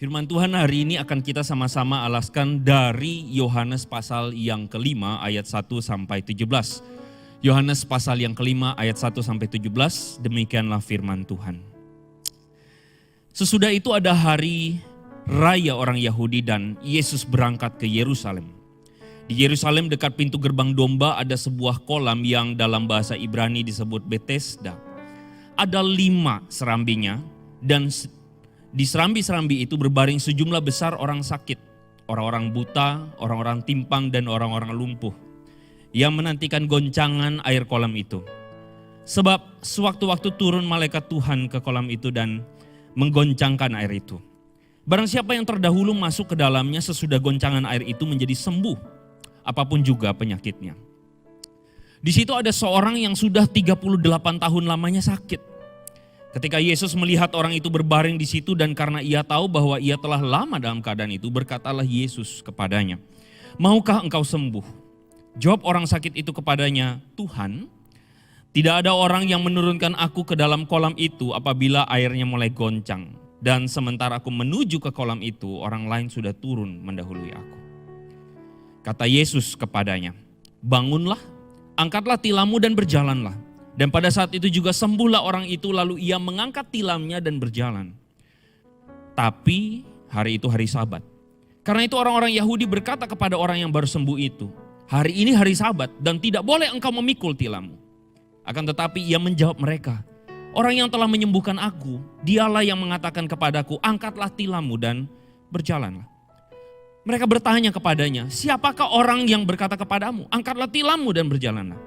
Firman Tuhan hari ini akan kita sama-sama alaskan dari Yohanes pasal yang kelima ayat 1 sampai 17. Yohanes pasal yang kelima ayat 1 sampai 17, demikianlah firman Tuhan. Sesudah itu ada hari raya orang Yahudi dan Yesus berangkat ke Yerusalem. Di Yerusalem dekat pintu gerbang domba ada sebuah kolam yang dalam bahasa Ibrani disebut Bethesda. Ada 5 serambinya dan di serambi-serambi itu berbaring sejumlah besar orang sakit, orang-orang buta, orang-orang timpang dan orang-orang lumpuh yang menantikan goncangan air kolam itu. Sebab sewaktu-waktu turun malaikat Tuhan ke kolam itu dan menggoncangkan air itu. Barang siapa yang terdahulu masuk ke dalamnya sesudah goncangan air itu menjadi sembuh, apapun juga penyakitnya. Di situ ada seorang yang sudah 38 tahun lamanya sakit. Ketika Yesus melihat orang itu berbaring di situ dan karena ia tahu bahwa ia telah lama dalam keadaan itu, berkatalah Yesus kepadanya, "Maukah engkau sembuh?" Jawab orang sakit itu kepadanya, "Tuhan, tidak ada orang yang menurunkan aku ke dalam kolam itu apabila airnya mulai goncang. Dan sementara aku menuju ke kolam itu, orang lain sudah turun mendahului aku." Kata Yesus kepadanya, "Bangunlah, angkatlah tilammu dan berjalanlah." Dan pada saat itu juga sembuhlah orang itu, lalu ia mengangkat tilamnya dan berjalan. Tapi hari itu hari Sabat. Karena itu orang-orang Yahudi berkata kepada orang yang baru sembuh itu, "Hari ini hari Sabat dan tidak boleh engkau memikul tilammu." Akan tetapi ia menjawab mereka, "Orang yang telah menyembuhkan aku, dialah yang mengatakan kepadaku, angkatlah tilammu dan berjalanlah." Mereka bertanya kepadanya, "Siapakah orang yang berkata kepadamu, angkatlah tilammu dan berjalanlah?"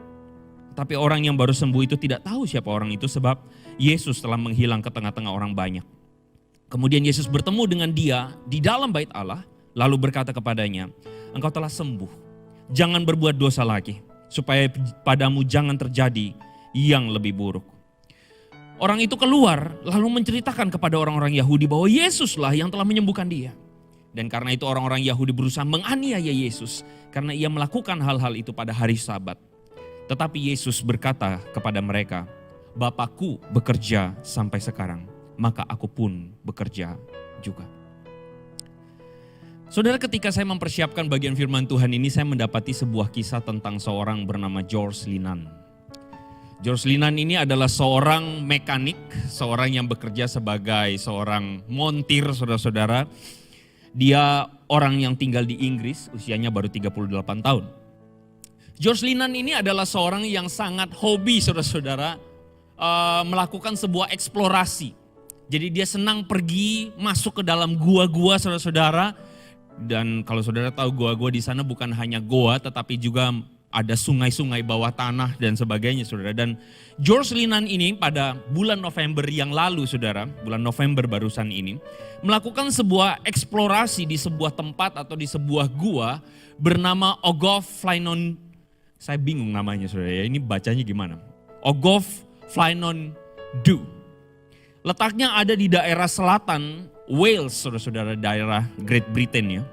Tapi orang yang baru sembuh itu tidak tahu siapa orang itu sebab Yesus telah menghilang ke tengah-tengah orang banyak. Kemudian Yesus bertemu dengan dia di dalam bait Allah lalu berkata kepadanya, "Engkau telah sembuh, jangan berbuat dosa lagi supaya padamu jangan terjadi yang lebih buruk." Orang itu keluar lalu menceritakan kepada orang-orang Yahudi bahwa Yesuslah yang telah menyembuhkan dia. Dan karena itu orang-orang Yahudi berusaha menganiaya Yesus karena ia melakukan hal-hal itu pada hari Sabat. Tetapi Yesus berkata kepada mereka, "Bapakku bekerja sampai sekarang, maka aku pun bekerja juga." Saudara, ketika saya mempersiapkan bagian firman Tuhan ini, saya mendapati sebuah kisah tentang seorang bernama George Linan. George Linan ini adalah seorang mekanik, seorang yang bekerja sebagai seorang montir, saudara-saudara. Dia orang yang tinggal di Inggris, usianya baru 38 tahun. George Linan ini adalah seorang yang sangat hobi, saudara-saudara, melakukan sebuah eksplorasi. Jadi dia senang pergi masuk ke dalam gua-gua, saudara-saudara. Dan kalau saudara tahu gua-gua di sana bukan hanya goa, tetapi juga ada sungai-sungai bawah tanah dan sebagainya, saudara. Dan George Linan ini pada bulan November yang lalu, saudara, bulan November barusan ini, melakukan sebuah eksplorasi di sebuah tempat atau di sebuah gua bernama Ogof Flynon. Saya bingung namanya, saudara ya, ini bacanya gimana? Ogof Flynon Du. Letaknya ada di daerah selatan Wales, saudara-saudara, daerah Great Britain ya.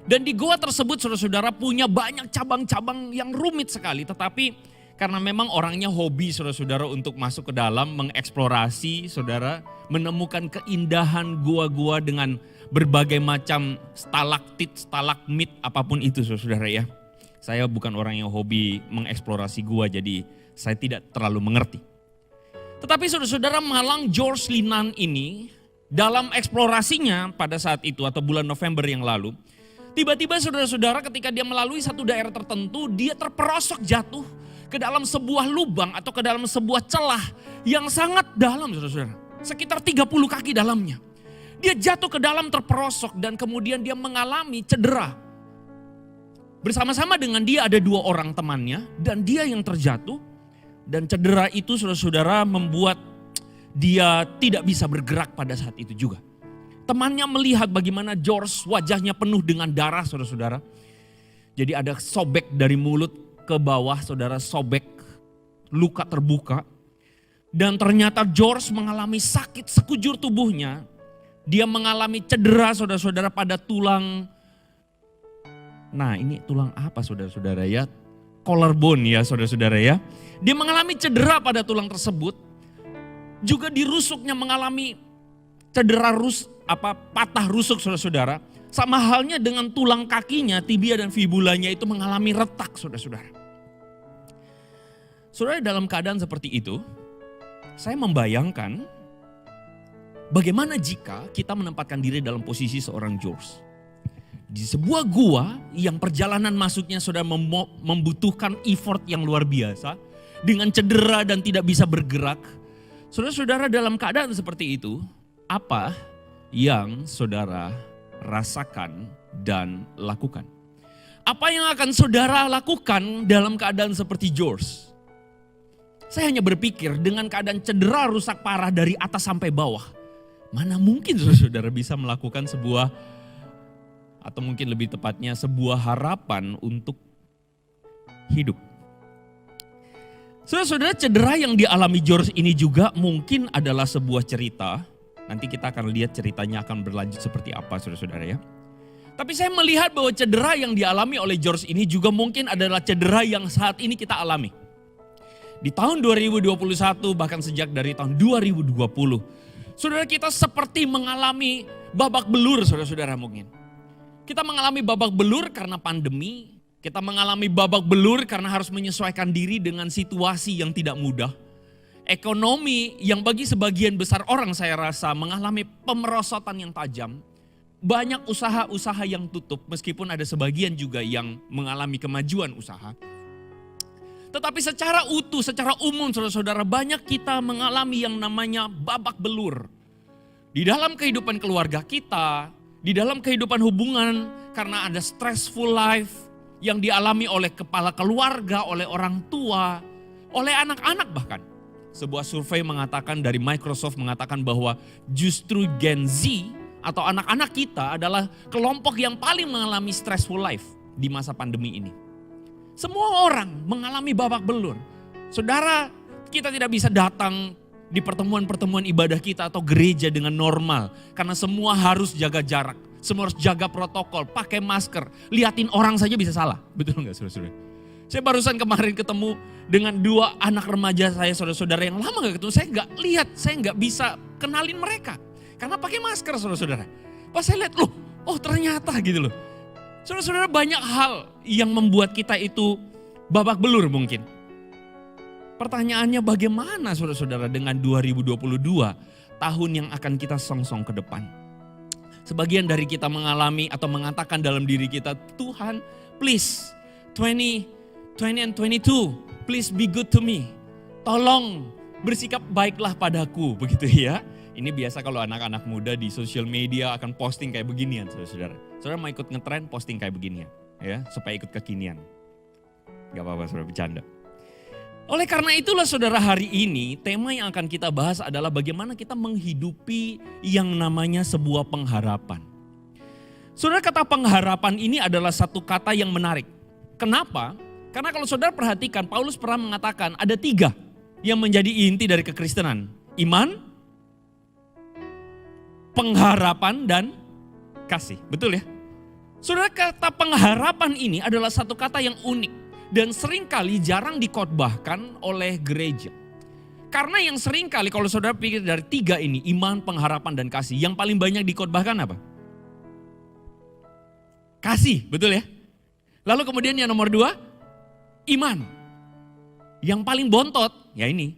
Dan di gua tersebut, saudara-saudara, punya banyak cabang-cabang yang rumit sekali. Tetapi karena memang orangnya hobi, saudara-saudara, untuk masuk ke dalam, mengeksplorasi, saudara, menemukan keindahan gua-gua dengan berbagai macam stalaktit, stalagmit, apapun itu, saudara-saudara ya. Saya bukan orang yang hobi mengeksplorasi gua, jadi saya tidak terlalu mengerti. Tetapi saudara-saudara, malang George Linan ini dalam eksplorasinya pada saat itu atau bulan November yang lalu, tiba-tiba saudara-saudara ketika dia melalui satu daerah tertentu, dia terperosok jatuh ke dalam sebuah lubang atau ke dalam sebuah celah yang sangat dalam, saudara-saudara. Sekitar 30 kaki dalamnya. Dia jatuh ke dalam terperosok dan kemudian dia mengalami cedera. Bersama-sama dengan dia ada 2 orang temannya dan dia yang terjatuh. Dan cedera itu, saudara-saudara, membuat dia tidak bisa bergerak pada saat itu juga. Temannya melihat bagaimana George wajahnya penuh dengan darah, saudara-saudara. Jadi ada sobek dari mulut ke bawah, saudara, sobek, luka terbuka. Dan ternyata George mengalami sakit sekujur tubuhnya. Dia mengalami cedera, saudara-saudara, pada tulang. Nah, ini tulang apa, saudara-saudara ya? Collarbone ya, saudara-saudara ya. Dia mengalami cedera pada tulang tersebut. Juga di rusuknya mengalami cedera patah rusuk saudara-saudara. Sama halnya dengan tulang kakinya, tibia dan fibulanya itu mengalami retak saudara-saudara. Saudara, dalam keadaan seperti itu, saya membayangkan bagaimana jika kita menempatkan diri dalam posisi seorang George. Di sebuah gua yang perjalanan masuknya saudara membutuhkan effort yang luar biasa. Dengan cedera dan tidak bisa bergerak. Saudara-saudara, dalam keadaan seperti itu, apa yang saudara rasakan dan lakukan? Apa yang akan saudara lakukan dalam keadaan seperti George? Saya hanya berpikir dengan keadaan cedera rusak parah dari atas sampai bawah. Mana mungkin saudara bisa melakukan sebuah, atau mungkin lebih tepatnya sebuah harapan untuk hidup. Saudara-saudara, cedera yang dialami George ini juga mungkin adalah sebuah cerita. Nanti kita akan lihat ceritanya akan berlanjut seperti apa saudara-saudara ya. Tapi saya melihat bahwa cedera yang dialami oleh George ini juga mungkin adalah cedera yang saat ini kita alami. Di tahun 2021 bahkan sejak dari tahun 2020. Saudara, kita seperti mengalami babak belur saudara-saudara mungkin. Kita mengalami babak belur karena pandemi. Kita mengalami babak belur karena harus menyesuaikan diri dengan situasi yang tidak mudah. Ekonomi yang bagi sebagian besar orang saya rasa mengalami pemerosotan yang tajam. Banyak usaha-usaha yang tutup meskipun ada sebagian juga yang mengalami kemajuan usaha. Tetapi secara utuh, secara umum saudara-saudara, banyak kita mengalami yang namanya babak belur. Di dalam kehidupan keluarga kita, di dalam kehidupan hubungan, karena ada stressful life yang dialami oleh kepala keluarga, oleh orang tua, oleh anak-anak bahkan. Sebuah survei mengatakan dari Microsoft mengatakan bahwa justru Gen Z atau anak-anak kita adalah kelompok yang paling mengalami stressful life di masa pandemi ini. Semua orang mengalami babak belur. Saudara, kita tidak bisa datang di pertemuan-pertemuan ibadah kita atau gereja dengan normal. Karena semua harus jaga jarak. Semua harus jaga protokol, pakai masker. Liatin orang saja bisa salah. Betul nggak saudara-saudara? Saya barusan kemarin ketemu dengan 2 anak remaja saya saudara-saudara yang lama gak ketemu. Saya gak lihat, saya gak bisa kenalin mereka. Karena pakai masker saudara-saudara. Pas saya lihat, oh ternyata gitu loh. Saudara-saudara, banyak hal yang membuat kita itu babak belur mungkin. Pertanyaannya bagaimana saudara-saudara dengan 2022, tahun yang akan kita songsong ke depan. Sebagian dari kita mengalami atau mengatakan dalam diri kita, Tuhan please 20 and 22, please be good to me. Tolong bersikap baiklah padaku, begitu ya. Ini biasa kalau anak-anak muda di sosial media akan posting kayak beginian saudara-saudara. Saudara mau ikut ngetren posting kayak beginian ya, supaya ikut kekinian. Gak apa-apa saudara, bercanda. Oleh karena itulah saudara, hari ini tema yang akan kita bahas adalah bagaimana kita menghidupi yang namanya sebuah pengharapan. Saudara, kata pengharapan ini adalah satu kata yang menarik. Kenapa? Karena kalau saudara perhatikan, Paulus pernah mengatakan ada 3 yang menjadi inti dari kekristenan. Iman, pengharapan, dan kasih. Betul ya? Saudara, kata pengharapan ini adalah satu kata yang unik. Dan seringkali jarang dikhotbahkan oleh gereja. Karena yang seringkali kalau saudara pikir dari 3 ini, iman, pengharapan, dan kasih. Yang paling banyak dikhotbahkan apa? Kasih, betul ya? Lalu kemudian yang nomor 2, iman. Yang paling bontot, ya ini,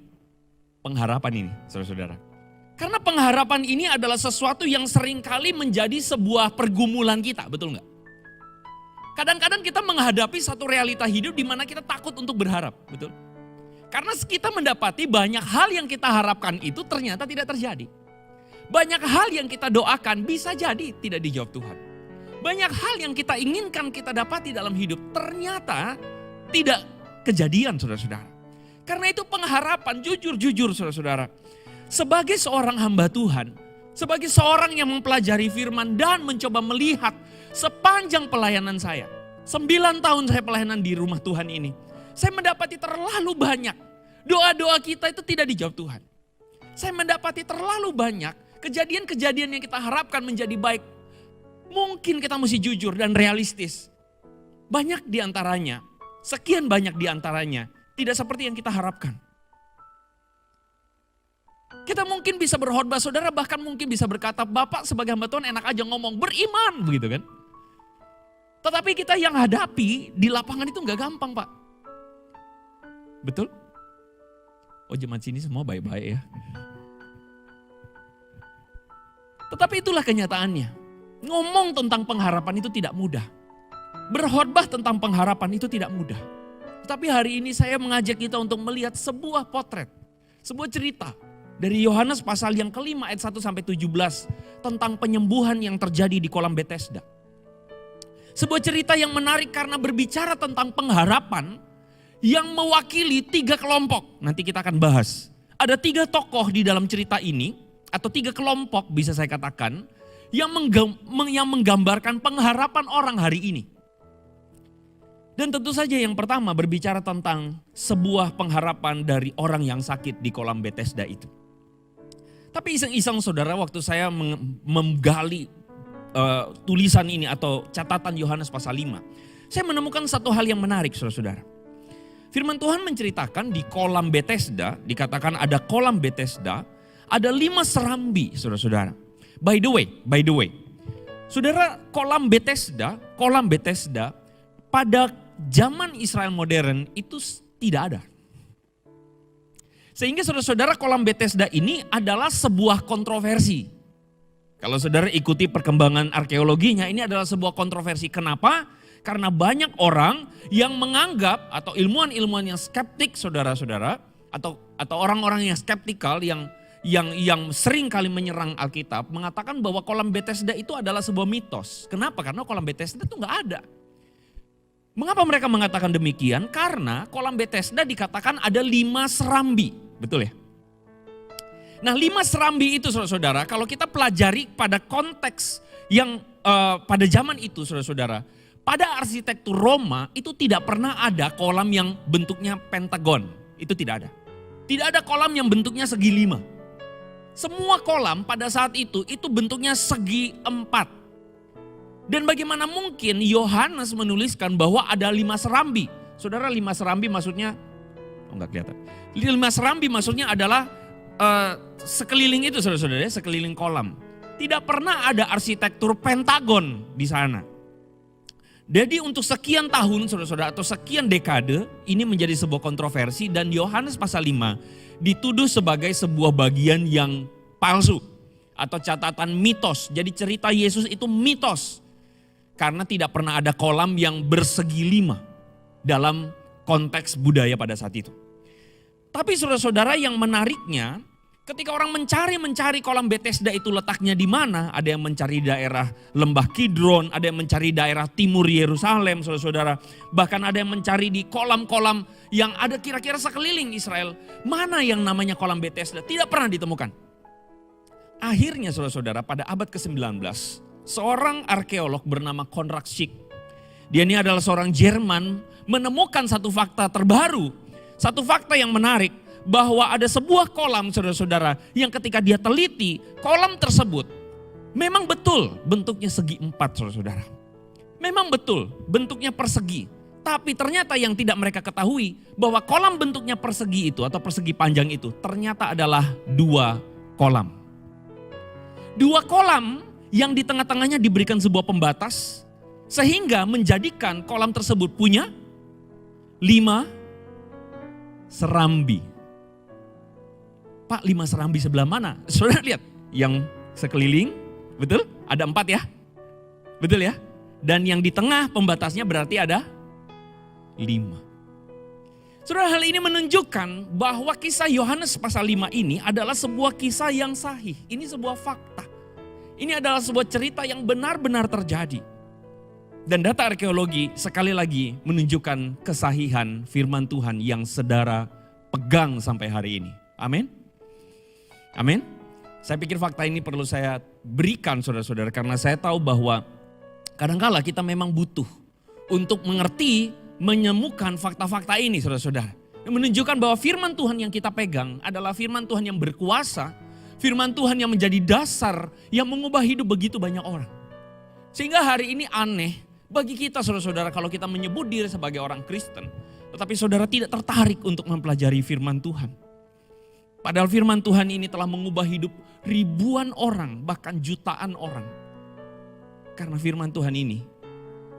pengharapan ini, saudara-saudara. Karena pengharapan ini adalah sesuatu yang seringkali menjadi sebuah pergumulan kita, betul nggak? Kadang-kadang kita menghadapi satu realita hidup di mana kita takut untuk berharap, betul? Karena kita mendapati banyak hal yang kita harapkan itu ternyata tidak terjadi. Banyak hal yang kita doakan bisa jadi tidak dijawab Tuhan. Banyak hal yang kita inginkan kita dapati dalam hidup ternyata tidak kejadian saudara-saudara. Karena itu pengharapan, jujur saudara-saudara. Sebagai seorang hamba Tuhan, sebagai seorang yang mempelajari firman dan mencoba melihat sepanjang pelayanan saya. 9 tahun saya pelayanan di rumah Tuhan ini. Saya mendapati terlalu banyak doa-doa kita itu tidak dijawab Tuhan. Saya mendapati terlalu banyak kejadian-kejadian yang kita harapkan menjadi baik. Mungkin kita mesti jujur dan realistis. Banyak di antaranya, sekian banyak di antaranya tidak seperti yang kita harapkan. Kita mungkin bisa berkhotbah, saudara bahkan mungkin bisa berkata, Bapak sebagai hamba Tuhan enak aja ngomong, beriman begitu kan. Tetapi kita yang hadapi di lapangan itu gak gampang Pak. Betul? Oh jemaat sini semua baik-baik ya. Tetapi itulah kenyataannya. Ngomong tentang pengharapan itu tidak mudah. Berkhotbah tentang pengharapan itu tidak mudah. Tetapi hari ini saya mengajak kita untuk melihat sebuah potret, sebuah cerita dari Yohanes pasal yang kelima ayat 1 sampai 17 tentang penyembuhan yang terjadi di kolam Bethesda. Sebuah cerita yang menarik karena berbicara tentang pengharapan yang mewakili 3 kelompok. Nanti kita akan bahas. Ada 3 tokoh di dalam cerita ini, atau 3 kelompok bisa saya katakan, yang menggambarkan pengharapan orang hari ini. Dan tentu saja yang pertama berbicara tentang sebuah pengharapan dari orang yang sakit di kolam Bethesda itu. Tapi iseng-iseng saudara, waktu saya menggali tulisan ini atau catatan Yohanes pasal 5. Saya menemukan satu hal yang menarik saudara-saudara. Firman Tuhan menceritakan di kolam Bethesda, dikatakan ada kolam Bethesda, ada 5 serambi saudara-saudara. By the way, saudara kolam Bethesda pada zaman Israel modern itu tidak ada. Sehingga saudara-saudara kolam Bethesda ini adalah sebuah kontroversi. Kalau saudara ikuti perkembangan arkeologinya, ini adalah sebuah kontroversi. Kenapa? Karena banyak orang yang menganggap atau ilmuwan-ilmuwan yang skeptik saudara-saudara atau orang-orang yang skeptikal yang sering kali menyerang Alkitab mengatakan bahwa kolam Bethesda itu adalah sebuah mitos. Kenapa? Karena kolam Bethesda itu enggak ada. Mengapa mereka mengatakan demikian? Karena kolam Bethesda dikatakan ada 5 serambi, betul ya? Nah 5 serambi itu saudara-saudara, kalau kita pelajari pada konteks yang pada zaman itu saudara-saudara, pada arsitektur Roma itu tidak pernah ada kolam yang bentuknya pentagon, itu tidak ada. Tidak ada kolam yang bentuknya segi 5. Semua kolam pada saat itu bentuknya segi 4. Dan bagaimana mungkin Yohanes menuliskan bahwa ada 5 serambi. Saudara 5 serambi maksudnya, oh enggak kelihatan. 5 serambi maksudnya adalah sekeliling itu saudara-saudara, sekeliling kolam. Tidak pernah ada arsitektur pentagon di sana. Jadi untuk sekian tahun saudara-saudara atau sekian dekade ini menjadi sebuah kontroversi dan Yohanes pasal 5 dituduh sebagai sebuah bagian yang palsu atau catatan mitos. Jadi cerita Yesus itu mitos karena tidak pernah ada kolam yang bersegi 5 dalam konteks budaya pada saat itu. Tapi saudara-saudara yang menariknya ketika orang mencari kolam Bethesda itu letaknya di mana, ada yang mencari daerah lembah Kidron, ada yang mencari daerah timur Yerusalem saudara-saudara. Bahkan ada yang mencari di kolam-kolam yang ada kira-kira sekeliling Israel. Mana yang namanya kolam Bethesda tidak pernah ditemukan. Akhirnya saudara-saudara pada abad ke-19 seorang arkeolog bernama Konrad Schick. Dia ini adalah seorang Jerman menemukan satu fakta terbaru. Satu fakta yang menarik bahwa ada sebuah kolam saudara-saudara yang ketika dia teliti kolam tersebut memang betul bentuknya segi 4 saudara-saudara. Memang betul bentuknya persegi. Tapi ternyata yang tidak mereka ketahui bahwa kolam bentuknya persegi itu atau persegi panjang itu ternyata adalah 2 kolam. 2 kolam yang di tengah-tengahnya diberikan sebuah pembatas sehingga menjadikan kolam tersebut punya 5 serambi. Pak 5 serambi sebelah mana? Saudara lihat yang sekeliling, betul? Ada 4 ya? Betul ya? Dan yang di tengah pembatasnya berarti ada 5. Saudara hal ini menunjukkan bahwa kisah Yohanes pasal 5 ini adalah sebuah kisah yang sahih. Ini sebuah fakta. Ini adalah sebuah cerita yang benar-benar terjadi. Dan data arkeologi sekali lagi menunjukkan kesahihan firman Tuhan yang saudara pegang sampai hari ini. Amin. Amin. Saya pikir fakta ini perlu saya berikan saudara-saudara karena saya tahu bahwa kadangkala kita memang butuh untuk mengerti, menemukan fakta-fakta ini saudara-saudara. Yang menunjukkan bahwa firman Tuhan yang kita pegang adalah firman Tuhan yang berkuasa, firman Tuhan yang menjadi dasar yang mengubah hidup begitu banyak orang. Sehingga hari ini aneh bagi kita saudara-saudara kalau kita menyebut diri sebagai orang Kristen, tetapi saudara tidak tertarik untuk mempelajari firman Tuhan. Padahal firman Tuhan ini telah mengubah hidup ribuan orang, bahkan jutaan orang. Karena firman Tuhan ini,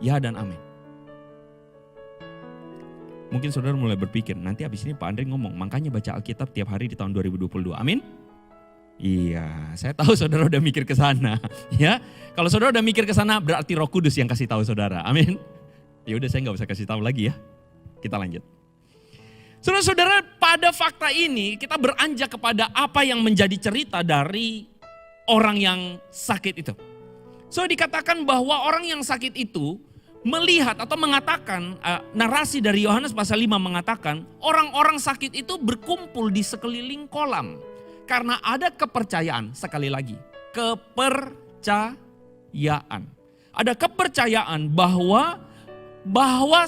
ya dan amin. Mungkin saudara mulai berpikir, nanti habis ini Pak Andre ngomong, makanya baca Alkitab tiap hari di tahun 2022. Amin? Iya, saya tahu saudara udah mikir ke sana. Ya, kalau saudara udah mikir ke sana, berarti Roh Kudus yang kasih tahu saudara. Amin? Ya udah, saya nggak usah kasih tahu lagi ya. Kita lanjut. Saudara-saudara, pada fakta ini kita beranjak kepada apa yang menjadi cerita dari orang yang sakit itu. So dikatakan bahwa orang yang sakit itu melihat atau mengatakan, narasi dari Yohanes pasal 5 mengatakan, orang-orang sakit itu berkumpul di sekeliling kolam. Karena ada kepercayaan, sekali lagi, kepercayaan. Ada kepercayaan bahwa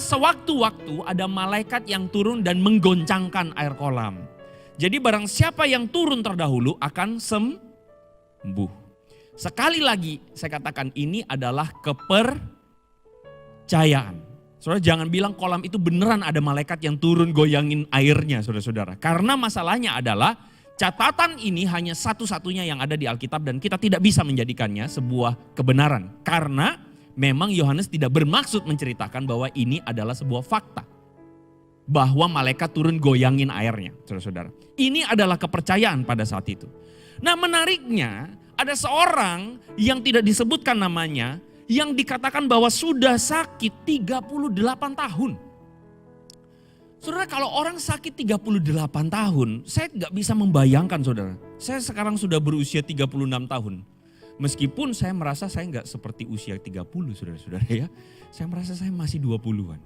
sewaktu-waktu ada malaikat yang turun dan menggoncangkan air kolam. Jadi barang siapa yang turun terdahulu akan sembuh. Sekali lagi saya katakan ini adalah kepercayaan. Saudara jangan bilang kolam itu beneran ada malaikat yang turun goyangin airnya saudara-saudara. Karena masalahnya adalah catatan ini hanya satu-satunya yang ada di Alkitab dan kita tidak bisa menjadikannya sebuah kebenaran. Karena memang Yohanes tidak bermaksud menceritakan bahwa ini adalah sebuah fakta. Bahwa malaikat turun goyangin airnya, saudara-saudara. Ini adalah kepercayaan pada saat itu. Nah menariknya, ada seorang yang tidak disebutkan namanya, yang dikatakan bahwa sudah sakit 38 tahun. Saudara kalau orang sakit 38 tahun, saya gak bisa membayangkan saudara. Saya sekarang sudah berusia 36 tahun. Meskipun saya merasa saya nggak seperti usia 30 saudara-saudara ya. Saya merasa saya masih 20-an.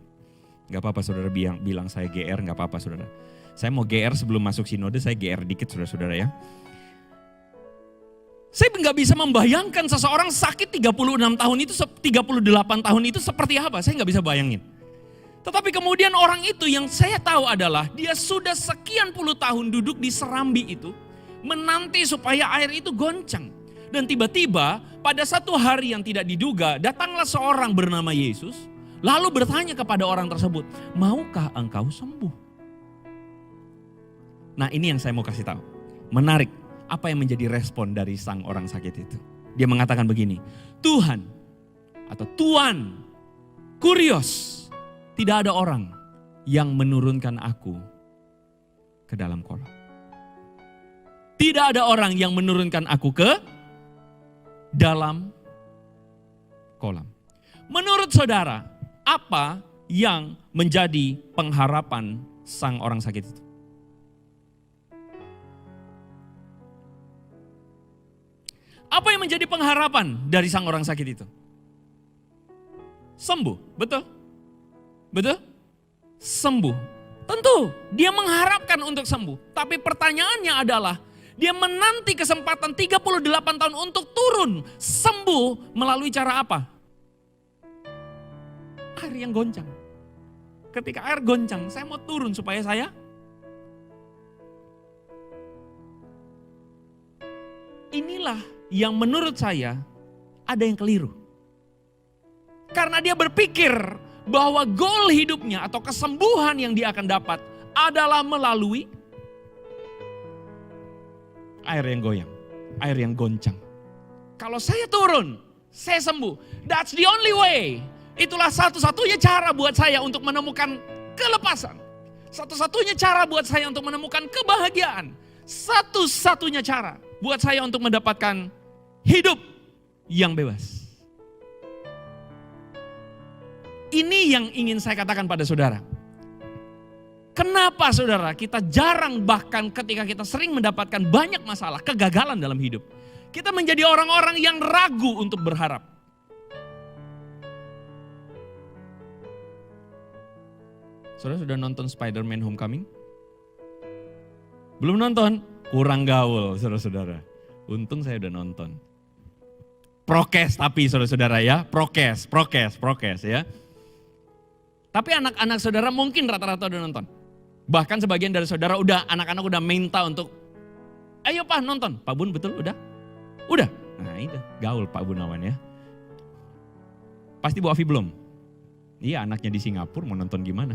Gak apa-apa saudara bilang saya GR, gak apa-apa saudara. Saya mau GR sebelum masuk sinode, saya GR dikit saudara-saudara ya. Saya nggak bisa membayangkan seseorang sakit 36 tahun itu, 38 tahun itu seperti apa. Saya nggak bisa bayangin. Tetapi kemudian orang itu yang saya tahu adalah dia sudah sekian puluh tahun duduk di serambi itu. Menanti supaya air itu goncang. Dan tiba-tiba pada satu hari yang tidak diduga datanglah seorang bernama Yesus. Lalu bertanya kepada orang tersebut, maukah engkau sembuh? Nah ini yang saya mau kasih tahu. Menarik, apa yang menjadi respon dari sang orang sakit itu. Dia mengatakan begini, Tuhan atau Tuan, kurios, tidak ada orang yang menurunkan aku ke dalam kolam. Tidak ada orang yang menurunkan aku ke dalam kolam. Menurut saudara, apa yang menjadi pengharapan sang orang sakit itu? Apa yang menjadi pengharapan dari sang orang sakit itu? Sembuh, betul? Betul? Sembuh. Tentu, dia mengharapkan untuk sembuh. Tapi pertanyaannya adalah, dia menanti kesempatan 38 tahun untuk turun, sembuh melalui cara apa? Air yang goncang. Ketika air goncang, saya mau turun supaya saya inilah yang menurut saya ada yang keliru. Karena dia berpikir bahwa goal hidupnya atau kesembuhan yang dia akan dapat adalah melalui air yang goyang, air yang goncang. Kalau saya turun, saya sembuh. That's the only way. Itulah satu-satunya cara buat saya untuk menemukan kelepasan. Satu-satunya cara buat saya untuk menemukan kebahagiaan. Satu-satunya cara buat saya untuk mendapatkan hidup yang bebas. Ini yang ingin saya katakan pada saudara. Kenapa saudara kita jarang bahkan ketika kita sering mendapatkan banyak masalah, kegagalan dalam hidup. Kita menjadi orang-orang yang ragu untuk berharap. Saudara sudah nonton Spider-Man Homecoming? Belum nonton? Kurang gaul saudara-saudara. Untung saya udah nonton. Prokes tapi saudara-saudara ya, prokes ya. Tapi anak-anak saudara mungkin rata-rata udah nonton. Bahkan sebagian dari saudara anak-anak udah minta untuk, ayo Pak nonton. Pak Bun betul udah? Udah. Nah itu gaul Pak Gunawan ya. Pasti Bu Afi belum? Iya anaknya di Singapura mau nonton gimana?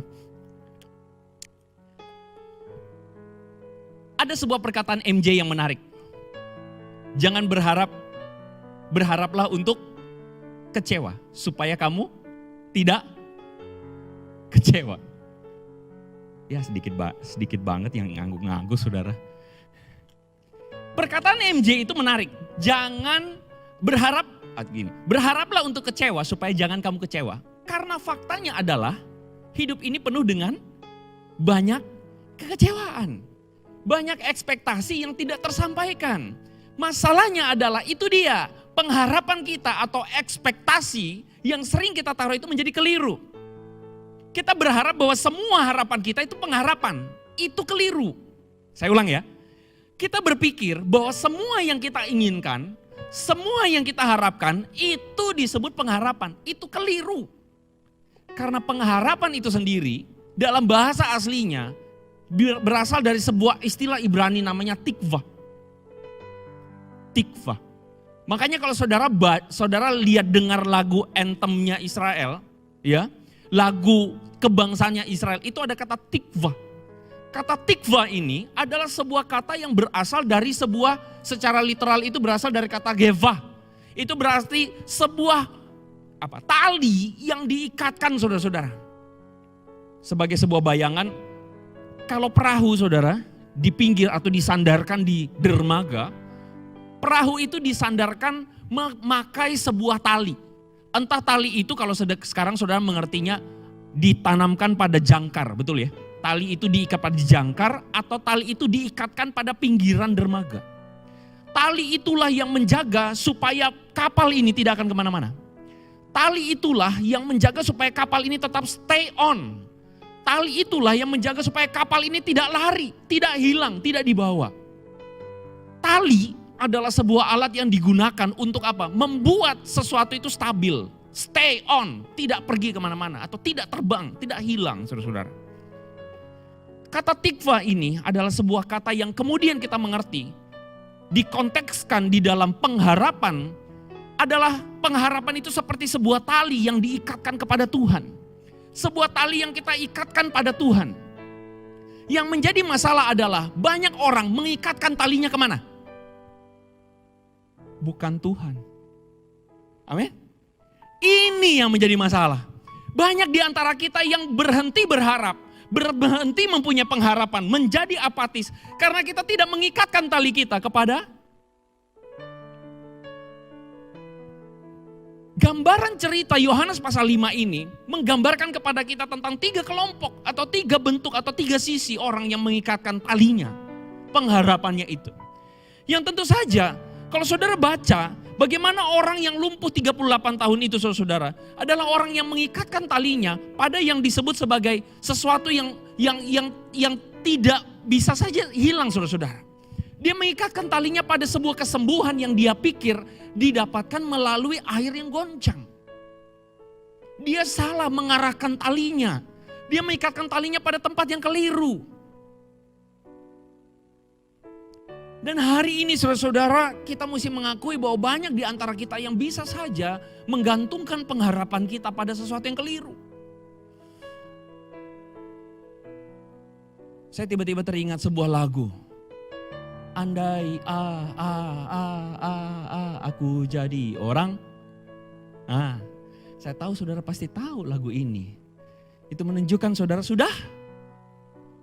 Ada sebuah perkataan MJ yang menarik. Jangan berharaplah untuk kecewa supaya kamu tidak kecewa. Ya sedikit banget yang ngangguk-ngangguk saudara. Perkataan MJ itu menarik. Jangan berharaplah untuk kecewa supaya jangan kamu kecewa. Karena faktanya adalah hidup ini penuh dengan banyak kekecewaan. Banyak ekspektasi yang tidak tersampaikan. Masalahnya adalah itu dia, pengharapan kita atau ekspektasi yang sering kita taruh itu menjadi keliru. Kita berharap bahwa semua harapan kita itu pengharapan. Itu keliru. Saya ulang ya. Kita berpikir bahwa semua yang kita inginkan, semua yang kita harapkan itu disebut pengharapan. Itu keliru. Karena pengharapan itu sendiri dalam bahasa aslinya berasal dari sebuah istilah Ibrani namanya tikvah. Tikvah. Makanya kalau saudara lihat dengar lagu anthemnya Israel, ya, lagu kebangsanya Israel itu ada kata tikvah. Kata tikvah ini adalah sebuah kata yang berasal dari secara literal itu berasal dari kata gevah. Itu berarti sebuah tali yang diikatkan saudara-saudara. Sebagai sebuah bayangan, kalau perahu saudara di pinggir atau disandarkan di dermaga, perahu itu disandarkan memakai sebuah tali. Entah tali itu kalau sekarang saudara mengertinya ditanamkan pada jangkar, betul ya? Tali itu diikat pada jangkar atau tali itu diikatkan pada pinggiran dermaga. Tali itulah yang menjaga supaya kapal ini tidak akan kemana-mana. Tali itulah yang menjaga supaya kapal ini tetap stay on. Tali itulah yang menjaga supaya kapal ini tidak lari, tidak hilang, tidak dibawa. Tali adalah sebuah alat yang digunakan untuk apa? Membuat sesuatu itu stabil, stay on, tidak pergi kemana-mana atau tidak terbang, tidak hilang saudara-saudara. Kata tikvah ini adalah sebuah kata yang kemudian kita mengerti, dikontekskan di dalam pengharapan, adalah pengharapan itu seperti sebuah tali yang diikatkan kepada Tuhan. Sebuah tali yang kita ikatkan pada Tuhan. Yang menjadi masalah adalah banyak orang mengikatkan talinya kemana? Bukan Tuhan. Amin. Ini yang menjadi masalah. Banyak di antara kita yang berhenti berharap, berhenti mempunyai pengharapan, menjadi apatis karena kita tidak mengikatkan tali kita kepada gambaran cerita Yohanes pasal 5 ini menggambarkan kepada kita tentang 3 kelompok atau 3 bentuk atau 3 sisi orang yang mengikatkan talinya, pengharapannya itu. Yang tentu saja kalau saudara baca bagaimana orang yang lumpuh 38 tahun itu saudara adalah orang yang mengikatkan talinya pada yang disebut sebagai sesuatu yang tidak bisa saja hilang saudara-saudara. Dia mengikatkan talinya pada sebuah kesembuhan yang dia pikir didapatkan melalui air yang goncang. Dia salah mengarahkan talinya. Dia mengikatkan talinya pada tempat yang keliru. Dan hari ini saudara-saudara kita mesti mengakui bahwa banyak di antara kita yang bisa saja menggantungkan pengharapan kita pada sesuatu yang keliru. Saya tiba-tiba teringat sebuah lagu. Andai aku jadi orang. Saya tahu saudara pasti tahu lagu ini. Itu menunjukkan saudara sudah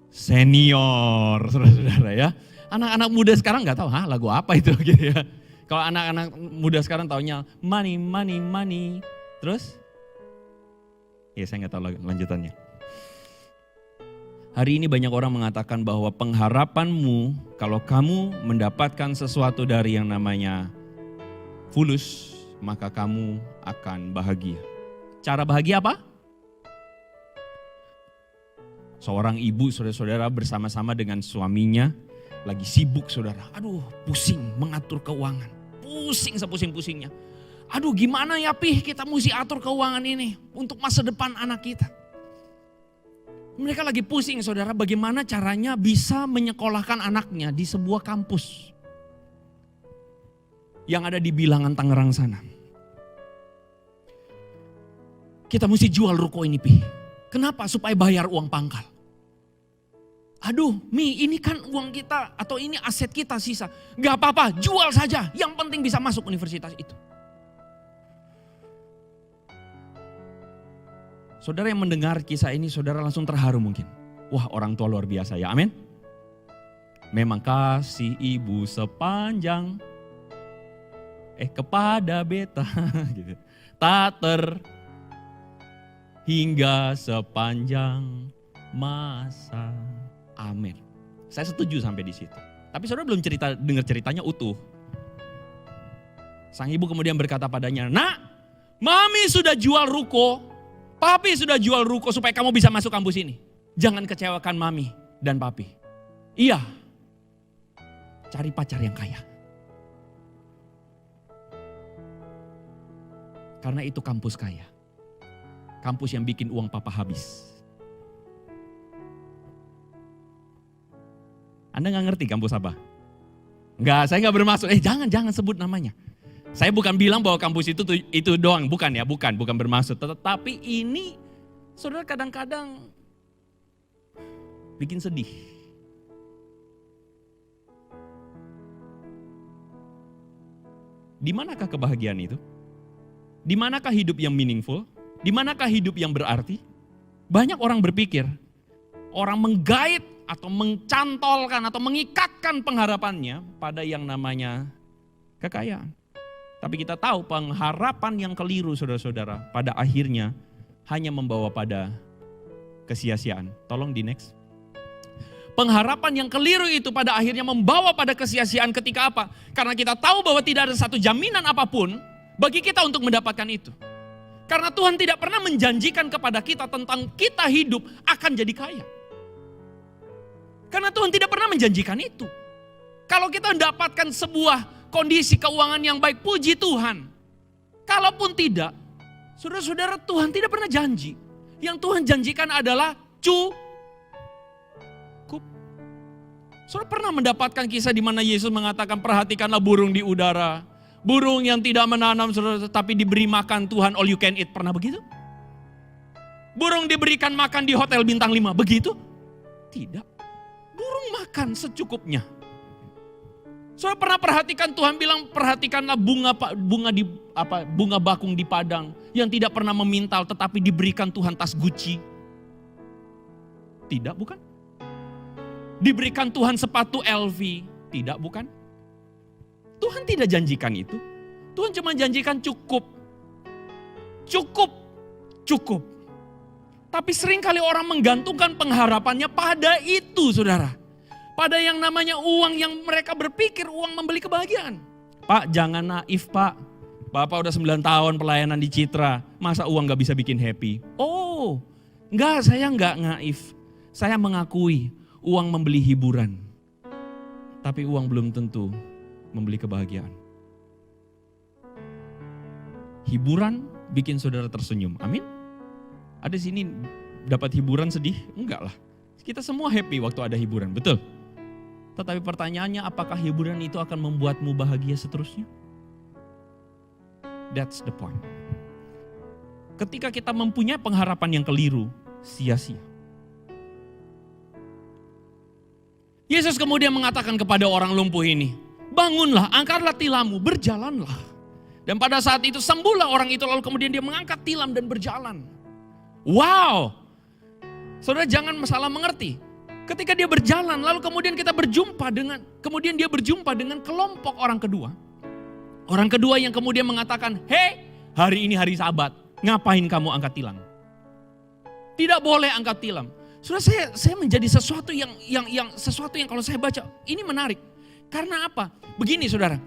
senior saudara-saudara ya. Anak-anak muda sekarang nggak tahu, lagu apa itu gitu ya. Kalau anak-anak muda sekarang taunya money, money, money. Terus? Ya saya nggak tahu lanjutannya. Hari ini banyak orang mengatakan bahwa pengharapanmu kalau kamu mendapatkan sesuatu dari yang namanya fulus, maka kamu akan bahagia. Cara bahagia apa? Seorang ibu saudara-saudara bersama-sama dengan suaminya lagi sibuk saudara. Aduh pusing mengatur keuangan. Pusing sepusing-pusingnya. Aduh gimana ya Pih kita mesti atur keuangan ini untuk masa depan anak kita. Mereka lagi pusing saudara bagaimana caranya bisa menyekolahkan anaknya di sebuah kampus yang ada di Bilangan Tangerang sana. Kita mesti jual ruko ini Pi. Kenapa? Supaya bayar uang pangkal. Aduh, Mi, ini kan uang kita atau ini aset kita sisa. Gak apa-apa, jual saja. Yang penting bisa masuk universitas itu. Saudara yang mendengar kisah ini, saudara langsung terharu mungkin. Wah, orang tua luar biasa ya, amin. Memang kasih ibu sepanjang kepada beta gitu. Tak hingga sepanjang masa. Amin. Saya setuju sampai di situ. Tapi saudara belum dengar ceritanya utuh. Sang ibu kemudian berkata padanya, "Nak, mami sudah jual ruko, papi sudah jual ruko supaya kamu bisa masuk kampus ini. Jangan kecewakan mami dan papi." Iya, cari pacar yang kaya. Karena itu kampus kaya. Kampus yang bikin uang papa habis. Anda gak ngerti kampus apa? Enggak, saya gak bermaksud, jangan sebut namanya. Saya bukan bilang bahwa kampus itu doang, bukan bermaksud. Tetapi ini, saudara kadang-kadang bikin sedih. Di manakah kebahagiaan itu? Di manakah hidup yang meaningful? Di manakah hidup yang berarti? Banyak orang berpikir, orang menggait atau mencantolkan atau mengikatkan pengharapannya pada yang namanya kekayaan. Tapi kita tahu pengharapan yang keliru saudara-saudara pada akhirnya hanya membawa pada kesia-siaan. Tolong di next. Pengharapan yang keliru itu pada akhirnya membawa pada kesia-siaan ketika apa? Karena kita tahu bahwa tidak ada satu jaminan apapun bagi kita untuk mendapatkan itu. Karena Tuhan tidak pernah menjanjikan kepada kita tentang kita hidup akan jadi kaya. Karena Tuhan tidak pernah menjanjikan itu. Kalau kita mendapatkan sebuah kondisi keuangan yang baik, puji Tuhan. Kalaupun tidak, saudara-saudara, Tuhan tidak pernah janji. Yang Tuhan janjikan adalah cukup. Saudara pernah mendapatkan kisah di mana Yesus mengatakan, perhatikanlah burung di udara. Burung yang tidak menanam, saudara, tapi diberi makan Tuhan all you can eat. Pernah begitu? Burung diberikan makan di hotel bintang 5, begitu? Tidak. Burung makan secukupnya. Saudara pernah perhatikan Tuhan bilang, perhatikanlah bunga bakung di padang yang tidak pernah memintal tetapi diberikan Tuhan tas Gucci. Tidak, bukan? Diberikan Tuhan sepatu LV. Tidak, bukan? Tuhan tidak janjikan itu. Tuhan cuma janjikan cukup. Cukup. Tapi seringkali orang menggantungkan pengharapannya pada itu, saudara. Pada yang namanya uang yang mereka berpikir uang membeli kebahagiaan. Pak, jangan naif, Pak. Bapak udah 9 tahun pelayanan di Citra. Masa uang gak bisa bikin happy? Oh, enggak, saya enggak naif. Saya mengakui uang membeli hiburan. Tapi uang belum tentu membeli kebahagiaan. Hiburan bikin saudara tersenyum. Amin. Ada sini dapat hiburan sedih? Enggak lah. Kita semua happy waktu ada hiburan, betul? Tetapi pertanyaannya, apakah hiburan itu akan membuatmu bahagia seterusnya? That's the point. Ketika kita mempunyai pengharapan yang keliru, sia-sia. Yesus kemudian mengatakan kepada orang lumpuh ini, bangunlah, angkatlah tilammu, berjalanlah. Dan pada saat itu sembuhlah orang itu, lalu kemudian dia mengangkat tilam dan berjalan. Wow, saudara jangan salah mengerti. Ketika dia berjalan, lalu kemudian dia berjumpa dengan kelompok orang kedua. Orang kedua yang kemudian mengatakan, hei, hari ini hari Sabat, ngapain kamu angkat tilam? Tidak boleh angkat tilam. Saudara, saya menjadi sesuatu yang kalau saya baca, ini menarik. Karena apa? Begini saudara,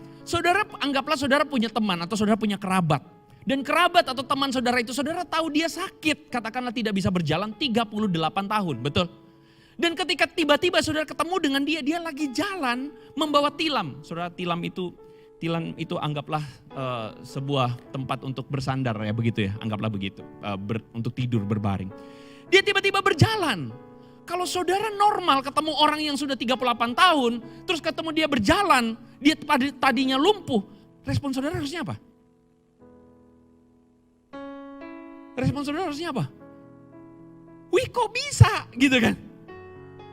anggaplah saudara punya teman atau saudara punya kerabat. Dan kerabat atau teman saudara itu, saudara tahu dia sakit, katakanlah tidak bisa berjalan 38 tahun, betul? Dan ketika tiba-tiba saudara ketemu dengan dia lagi jalan membawa tilam. Saudara, tilam itu anggaplah sebuah tempat untuk bersandar ya, begitu ya, anggaplah begitu, untuk tidur berbaring. Dia tiba-tiba berjalan. Kalau saudara normal ketemu orang yang sudah 38 tahun, terus ketemu dia berjalan, dia tadinya lumpuh, respon saudara harusnya apa? Respon saudara harusnya apa? Wih, kok bisa gitu kan?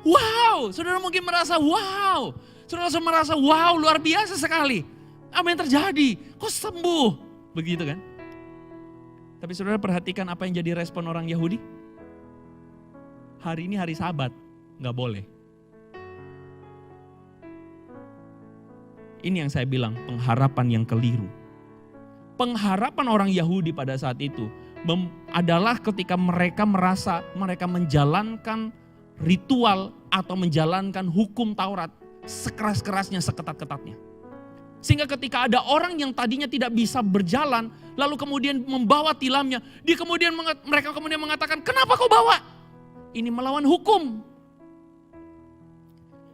Wow, saudara mungkin merasa wow. Saudara merasa wow, luar biasa sekali. Apa yang terjadi? Kok sembuh? Begitu kan? Tapi saudara perhatikan apa yang jadi respon orang Yahudi. Hari ini hari Sabat, nggak boleh. Ini yang saya bilang, pengharapan yang keliru. Pengharapan orang Yahudi pada saat itu adalah ketika mereka merasa mereka menjalankan ritual atau menjalankan hukum Taurat sekeras-kerasnya, seketat-ketatnya. Sehingga ketika ada orang yang tadinya tidak bisa berjalan, lalu kemudian membawa tilamnya, mereka kemudian mengatakan, kenapa kau bawa? Ini melawan hukum.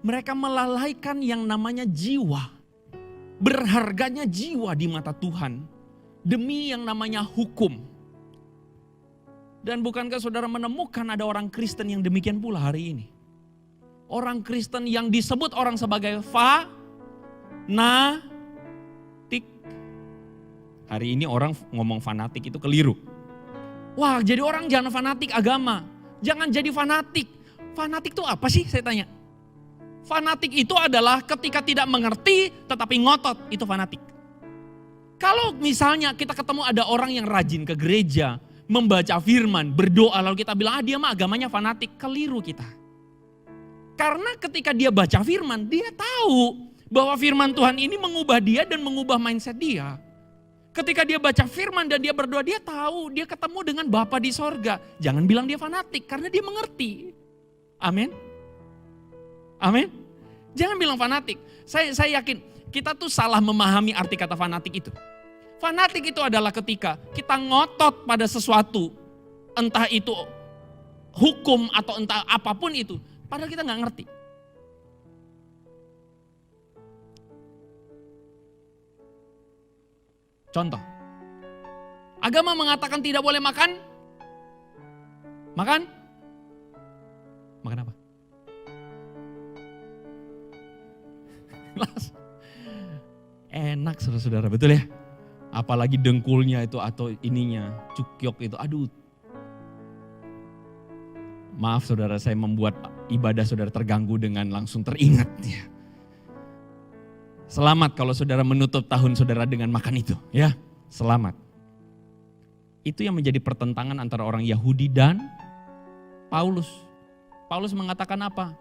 Mereka melalaikan yang namanya jiwa. Berharganya jiwa di mata Tuhan demi yang namanya hukum. Dan bukankah saudara menemukan ada orang Kristen yang demikian pula hari ini? Orang Kristen yang disebut orang sebagai fanatik. Hari ini orang ngomong fanatik itu keliru. Wah, jadi orang jangan fanatik agama. Jangan jadi fanatik. Fanatik itu apa sih, saya tanya? Fanatik itu adalah ketika tidak mengerti tetapi ngotot, itu fanatik. Kalau misalnya kita ketemu ada orang yang rajin ke gereja, membaca firman, berdoa, lalu kita bilang, dia mah agamanya fanatik, keliru kita. Karena ketika dia baca firman, dia tahu bahwa firman Tuhan ini mengubah dia dan mengubah mindset dia. Ketika dia baca firman dan dia berdoa, dia tahu, dia ketemu dengan Bapa di sorga. Jangan bilang dia fanatik, karena dia mengerti. Amin. Amin. Jangan bilang fanatik. Saya yakin kita tuh salah memahami arti kata fanatik itu. Fanatik itu adalah ketika kita ngotot pada sesuatu. Entah itu hukum atau entah apapun itu. Padahal kita gak ngerti. Contoh. Agama mengatakan tidak boleh makan. Makan? Makan apa? Enak saudara-saudara, betul ya? Apalagi dengkulnya itu atau ininya, cukyok itu, aduh. Maaf saudara, saya membuat ibadah saudara terganggu dengan langsung teringat ya. Selamat kalau saudara menutup tahun saudara dengan makan itu, ya. Selamat. Itu yang menjadi pertentangan antara orang Yahudi dan Paulus. Paulus mengatakan apa?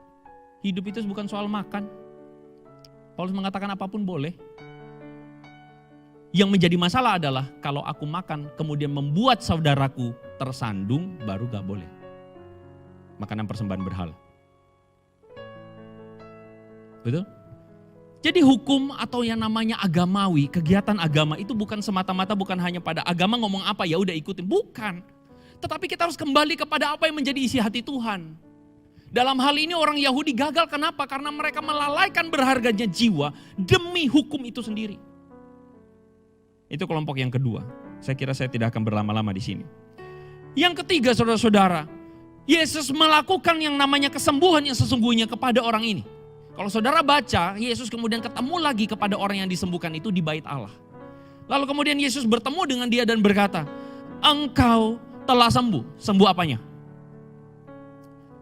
Hidup itu bukan soal makan. Paulus mengatakan apapun boleh. Yang menjadi masalah adalah kalau aku makan kemudian membuat saudaraku tersandung, baru gak boleh. Makanan persembahan berhala. Betul? Jadi hukum atau yang namanya agamawi, kegiatan agama itu bukan semata-mata bukan hanya pada agama ngomong apa ya udah ikutin. Bukan. Tetapi kita harus kembali kepada apa yang menjadi isi hati Tuhan. Dalam hal ini orang Yahudi gagal, kenapa? Karena mereka melalaikan berharganya jiwa demi hukum itu sendiri. Itu kelompok yang kedua. Saya kira saya tidak akan berlama-lama di sini. Yang ketiga saudara-saudara, Yesus melakukan yang namanya kesembuhan yang sesungguhnya kepada orang ini. Kalau saudara baca, Yesus kemudian ketemu lagi kepada orang yang disembuhkan itu di bait Allah. Lalu kemudian Yesus bertemu dengan dia dan berkata, engkau telah sembuh. Sembuh apanya?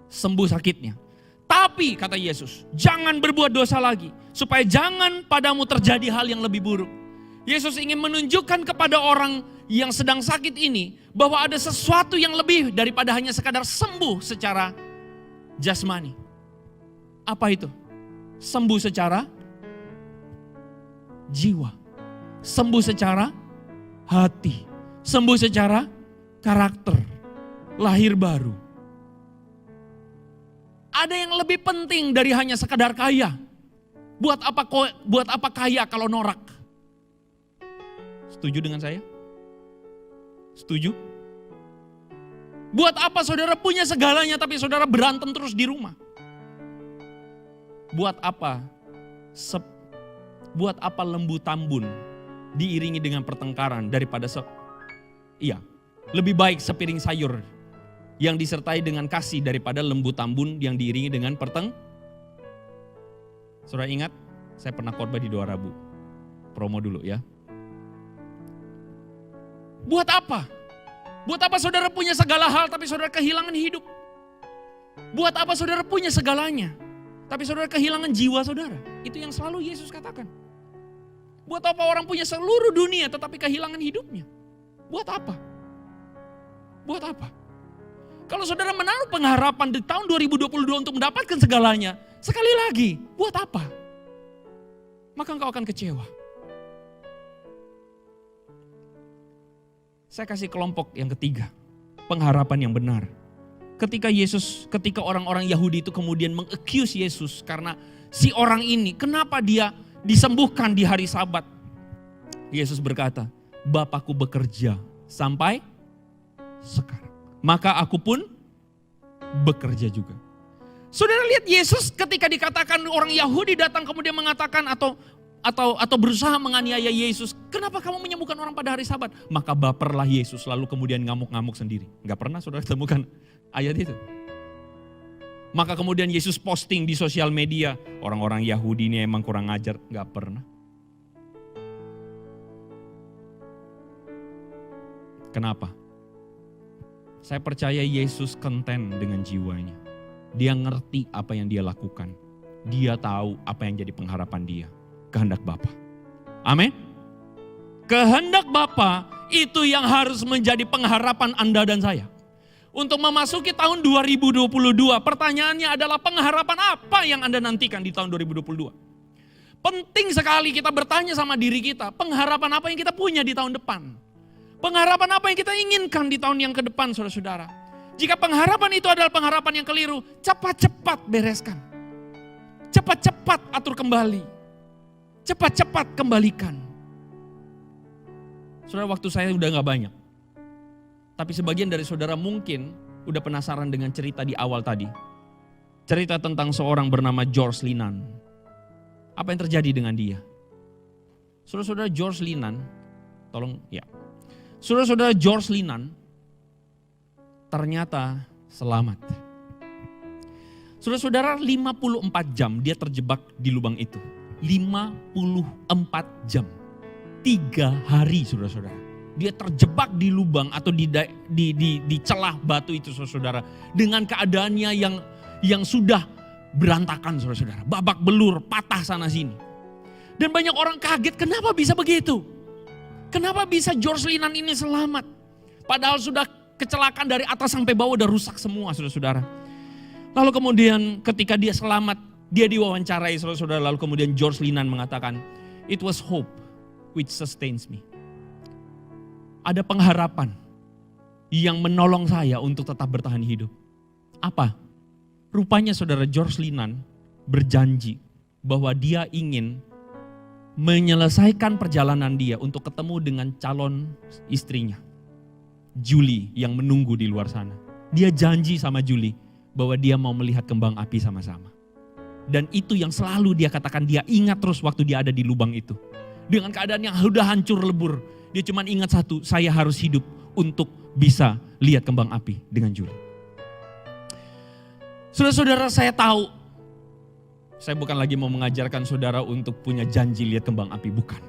Sembuh sakitnya. Tapi kata Yesus, jangan berbuat dosa lagi. Supaya jangan padamu terjadi hal yang lebih buruk. Yesus ingin menunjukkan kepada orang yang sedang sakit ini, bahwa ada sesuatu yang lebih daripada hanya sekadar sembuh secara jasmani. Apa itu? Sembuh secara jiwa. Sembuh secara hati. Sembuh secara karakter. Lahir baru. Ada yang lebih penting dari hanya sekadar kaya. Buat apa kaya kalau norak? Setuju dengan saya? Setuju? Buat apa saudara punya segalanya tapi saudara berantem terus di rumah? Buat apa? Buat apa lembu tambun diiringi dengan pertengkaran daripada iya, lebih baik sepiring sayur yang disertai dengan kasih daripada lembu tambun yang diiringi dengan Saudara ingat, saya pernah khotbah di Doa Rabu. Promo dulu ya. Buat apa? Buat apa saudara punya segala hal tapi saudara kehilangan hidup? Buat apa saudara punya segalanya, tapi saudara kehilangan jiwa saudara? Itu yang selalu Yesus katakan. Buat apa orang punya seluruh dunia tetapi kehilangan hidupnya? Buat apa? Buat apa? Kalau saudara menaruh pengharapan di tahun 2022 untuk mendapatkan segalanya, sekali lagi, buat apa? Maka engkau akan kecewa. Saya kasih kelompok yang ketiga, pengharapan yang benar. Ketika orang-orang Yahudi itu kemudian meng-accuse Yesus karena si orang ini, kenapa dia disembuhkan di hari Sabat? Yesus berkata, Bapakku bekerja sampai sekarang. Maka aku pun bekerja juga. Saudara lihat Yesus ketika dikatakan orang Yahudi datang kemudian mengatakan atau berusaha menganiaya Yesus. Kenapa kamu menyembuhkan orang pada hari Sabat? Maka baperlah Yesus lalu kemudian ngamuk-ngamuk sendiri. Gak pernah saudara temukan ayat itu. Maka kemudian Yesus posting di sosial media. Orang-orang Yahudi ini emang kurang ajar. Gak pernah. Kenapa? Saya percaya Yesus konten dengan jiwanya. Dia ngerti apa yang dia lakukan. Dia tahu apa yang jadi pengharapan dia. Kehendak Bapa. Amin. Kehendak Bapa itu yang harus menjadi pengharapan Anda dan saya. Untuk memasuki tahun 2022, pertanyaannya adalah pengharapan apa yang Anda nantikan di tahun 2022? Penting sekali kita bertanya sama diri kita, pengharapan apa yang kita punya di tahun depan? Pengharapan apa yang kita inginkan di tahun yang ke depan, saudara-saudara? Jika pengharapan itu adalah pengharapan yang keliru, cepat-cepat bereskan. Cepat-cepat atur kembali. Cepat-cepat kembalikan. Saudara, waktu saya udah gak banyak. Tapi sebagian dari saudara mungkin udah penasaran dengan cerita di awal tadi. Cerita tentang seorang bernama George Linan. Apa yang terjadi dengan dia? Saudara-saudara, George Linan, tolong ya. Saudara-saudara, George Linan ternyata selamat. Saudara-saudara, 54 jam dia terjebak di lubang itu. 54 jam. 3 hari saudara-saudara. Dia terjebak di lubang atau di celah batu itu saudara-saudara. Dengan keadaannya yang sudah berantakan saudara-saudara. Babak belur, patah sana sini. Dan banyak orang kaget kenapa bisa begitu? Kenapa bisa George Linan ini selamat? Padahal sudah kecelakaan dari atas sampai bawah udah rusak semua saudara-saudara. Lalu kemudian ketika dia selamat, dia diwawancarai saudara-saudara. Lalu kemudian George Linan mengatakan, it was hope which sustains me. Ada pengharapan yang menolong saya untuk tetap bertahan hidup. Apa? Rupanya saudara George Linan berjanji bahwa dia ingin menyelesaikan perjalanan dia untuk ketemu dengan calon istrinya, Julie, yang menunggu di luar sana. Dia janji sama Julie bahwa dia mau melihat kembang api sama-sama. Dan itu yang selalu dia katakan, dia ingat terus waktu dia ada di lubang itu. Dengan keadaan yang sudah hancur lebur, dia cuma ingat satu, saya harus hidup untuk bisa lihat kembang api dengan Julie. Saudara-saudara, saya tahu, saya bukan lagi mau mengajarkan saudara untuk punya janji lihat kembang api, bukan.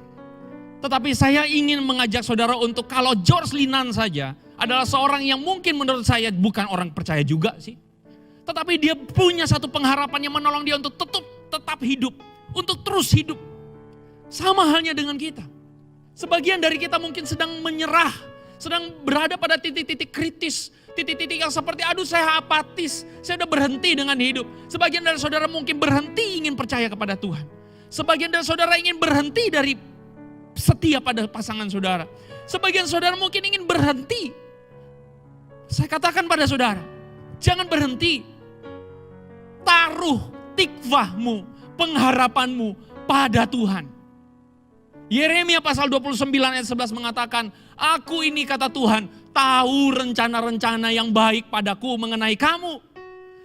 Tetapi saya ingin mengajak saudara untuk kalau George Linan saja adalah seorang yang mungkin menurut saya bukan orang percaya juga sih. Tetapi dia punya satu pengharapan yang menolong dia untuk tetap hidup, untuk terus hidup. Sama halnya dengan kita. Sebagian dari kita mungkin sedang menyerah, sedang berada pada titik-titik kritis, titik-titik yang seperti aduh saya apatis, saya udah berhenti dengan hidup. Sebagian dari saudara mungkin berhenti ingin percaya kepada Tuhan. Sebagian dari saudara ingin berhenti dari setia pada pasangan saudara. Sebagian saudara mungkin ingin berhenti. Saya katakan pada saudara, jangan berhenti. Taruh tikvahmu, pengharapanmu pada Tuhan. Yeremia pasal 29 ayat 11 mengatakan, aku ini kata Tuhan, tahu rencana-rencana yang baik padaku mengenai kamu.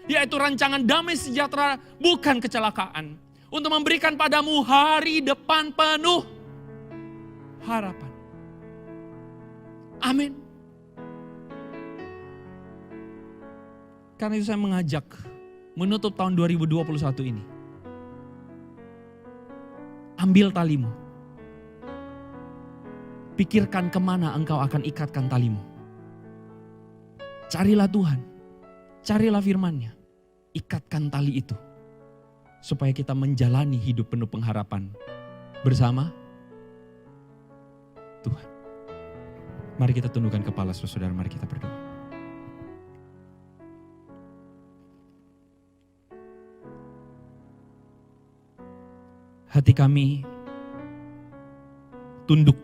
Yaitu rancangan damai sejahtera, bukan kecelakaan. Untuk memberikan padamu hari depan penuh harapan. Amin. Karena itu saya mengajak menutup tahun 2021 ini. Ambil talimu. Pikirkan kemana engkau akan ikatkan talimu. Carilah Tuhan. Carilah firman-Nya. ikatkan tali itu supaya kita menjalani hidup penuh pengharapan bersama Tuhan. Mari kita tundukkan kepala saudara, mari kita berdoa. Hati kami tunduk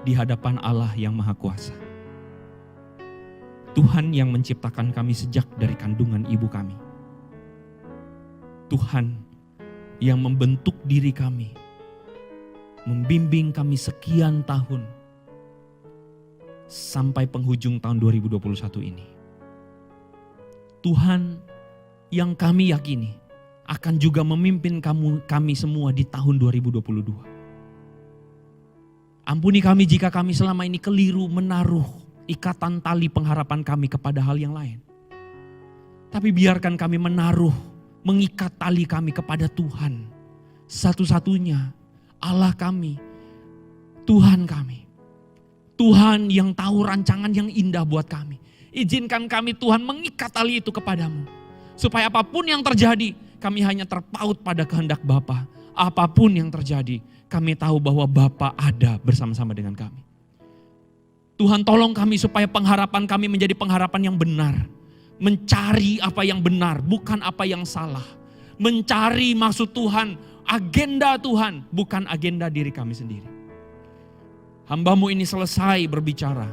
di hadapan Allah yang Maha Kuasa. Tuhan yang menciptakan kami sejak dari kandungan ibu kami. Tuhan yang membentuk diri kami, membimbing kami sekian tahun sampai penghujung tahun 2021 ini. Tuhan yang kami yakini akan juga memimpin kami semua di tahun 2022. Ampuni kami jika kami selama ini keliru menaruh ikatan tali pengharapan kami kepada hal yang lain. Tapi biarkan kami mengikat tali kami kepada Tuhan. Satu-satunya Allah kami, Tuhan kami. Tuhan yang tahu rancangan yang indah buat kami. Izinkan kami Tuhan mengikat tali itu kepadamu. Supaya apapun yang terjadi, kami hanya terpaut pada kehendak Bapa. Apapun yang terjadi, kami tahu bahwa Bapa ada bersama-sama dengan kami. Tuhan tolong kami supaya pengharapan kami menjadi pengharapan yang benar. Mencari apa yang benar, bukan apa yang salah. Mencari maksud Tuhan, agenda Tuhan, bukan agenda diri kami sendiri. Hamba-Mu ini selesai berbicara.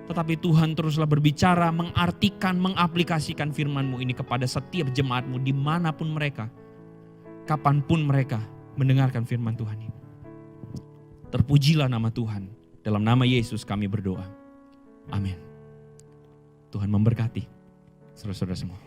Tetapi Tuhan teruslah berbicara, mengartikan, mengaplikasikan firman-Mu ini kepada setiap jemaat-Mu dimanapun mereka, kapanpun mereka mendengarkan firman Tuhan ini. Terpujilah nama Tuhan. Dalam nama Yesus kami berdoa. Amin. Tuhan memberkati saudara-saudara semua.